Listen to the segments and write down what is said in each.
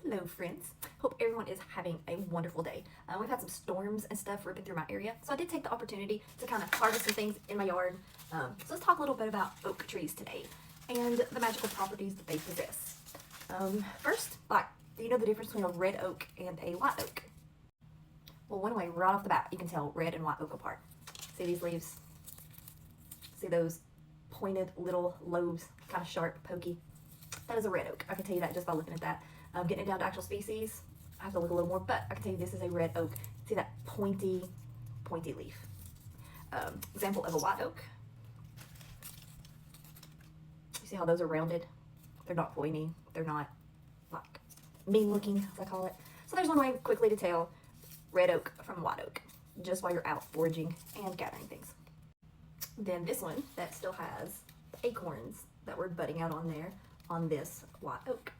Hello friends, hope everyone is having a wonderful day. We've had some storms and stuff ripping through my area, so I did take the opportunity to kind of harvest some things in my yard. So let's talk a little bit about oak trees today and the magical properties that they possess. First, do you know the difference between a red oak and a white oak? Well, one way right off the bat you can tell red and white oak apart. See these leaves? See those pointed little lobes, kind of sharp, pokey? That is a red oak. I can tell you that just by looking at that. Getting it down to actual species, I have to look a little more, but I can tell you this is a red oak. See that pointy leaf. Example of a white oak. You see how those are rounded? They're not pointy. They're not like mean looking, as I call it. So there's one way quickly to tell red oak from white oak, just while you're out foraging and gathering things. Then this one that still has the acorns that were budding out on there on this white oak.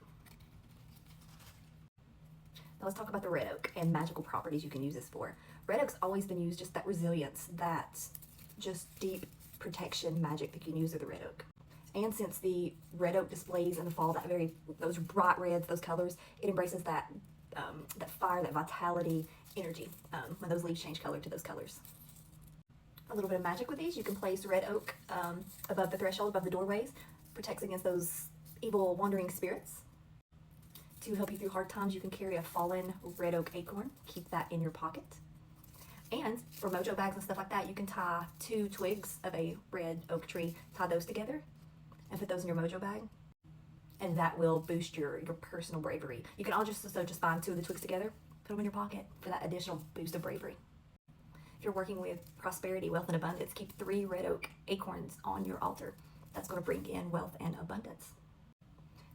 Now let's talk about the red oak and magical properties you can use this for. Red oak's always been used just that resilience, that just deep protection magic that you can use with the red oak. And since the red oak displays in the fall those bright reds, those colors, it embraces that fire, that vitality, energy when those leaves change color to those colors. A little bit of magic with these, you can place red oak above the threshold, above the doorways, protects against those evil wandering spirits. To help you through hard times, you can carry a fallen red oak acorn, keep that in your pocket. And for mojo bags and stuff like that, you can tie 2 twigs of a red oak tree, tie those together and put those in your mojo bag, and that will boost your personal bravery. You can just find 2 of the twigs together, put them in your pocket for that additional boost of bravery. If you're working with prosperity, wealth, and abundance, keep 3 red oak acorns on your altar. That's going to bring in wealth and abundance.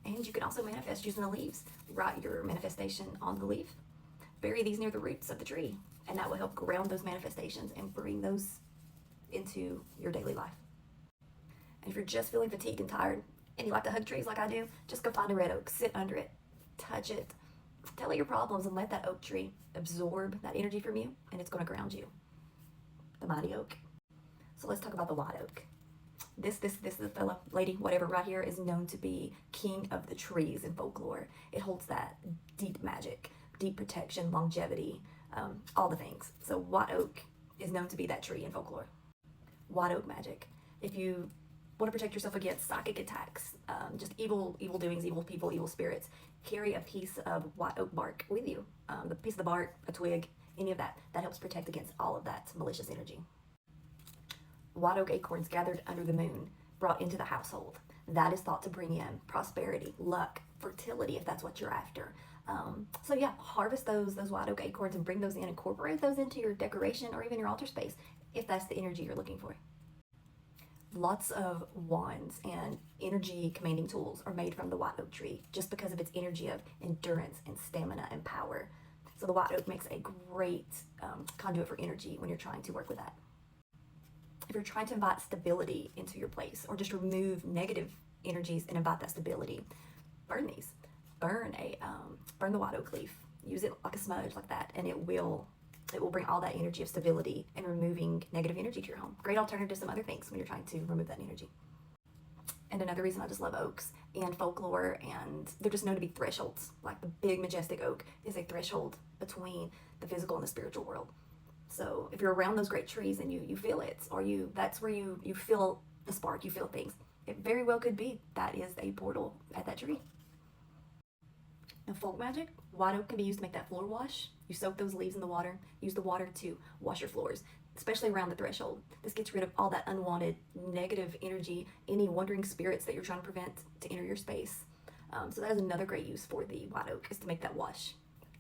And you can also manifest using the leaves. Write your manifestation on the leaf. Bury these near the roots of the tree, and that will help ground those manifestations and bring those into your daily life. And if you're just feeling fatigued and tired, and you like to hug trees like I do, just go find a red oak, sit under it, touch it, tell it your problems, and let that oak tree absorb that energy from you, and it's going to ground you. The mighty oak. So let's talk about the white oak. This fella, lady, whatever, right here is known to be king of the trees in folklore. It holds that deep magic, deep protection, longevity, all the things. So white oak is known to be that tree in folklore. White oak magic. If you want to protect yourself against psychic attacks, just evil doings, evil people, evil spirits, carry a piece of white oak bark with you. The piece of the bark, a twig, any of that helps protect against all of that malicious energy. White oak acorns gathered under the moon, brought into the household. That is thought to bring in prosperity, luck, fertility, if that's what you're after. So yeah, harvest those white oak acorns and bring those in, incorporate those into your decoration or even your altar space, if that's the energy you're looking for. Lots of wands and energy commanding tools are made from the white oak tree just because of its energy of endurance and stamina and power. So the white oak makes a great conduit for energy when you're trying to work with that. If you're trying to invite stability into your place or just remove negative energies and invite that stability, burn these. Burn the white oak leaf. Use it like a smudge like that, and it will bring all that energy of stability and removing negative energy to your home. Great alternative to some other things when you're trying to remove that energy. And another reason I just love oaks and folklore, and they're just known to be thresholds. Like the big majestic oak is a threshold between the physical and the spiritual world. So if you're around those great trees and you feel it, or that's where you feel the spark, you feel things, it very well could be that is a portal at that tree. Now folk magic, white oak can be used to make that floor wash. You soak those leaves in the water, use the water to wash your floors, especially around the threshold. This gets rid of all that unwanted negative energy, any wandering spirits that you're trying to prevent to enter your space. So that is another great use for the white oak, is to make that wash.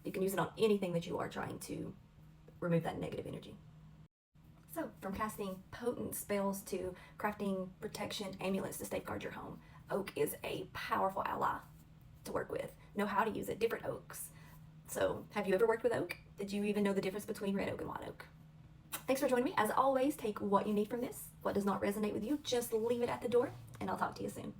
You can use it on anything that you are trying to remove that negative energy. So from casting potent spells to crafting protection amulets to safeguard your home, oak is a powerful ally to work with. Know how to use it, different oaks. So have you ever worked with oak? Did you even know the difference between red oak and white oak? Thanks for joining me. As always, take what you need from this. What does not resonate with you, just leave it at the door, and I'll talk to you soon.